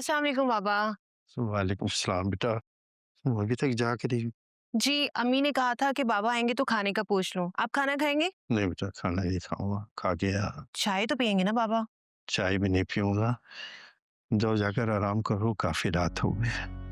अस्सलाम वालेकुम बाबा। वालेकुम सलाम बेटा। तुम अभी तक जाग रही हो? जी, अम्मी ने कहा था कि बाबा आएँगे तो खाने का पूछ लूँ। आप खाना खाएँगे? नहीं बेटा, खाना नहीं खाऊंगा, खा गया। चाय तो पिएँगे ना बाबा? चाय भी नहीं पीऊंगा। जाओ जाकर आराम करो, काफी रात हो गई।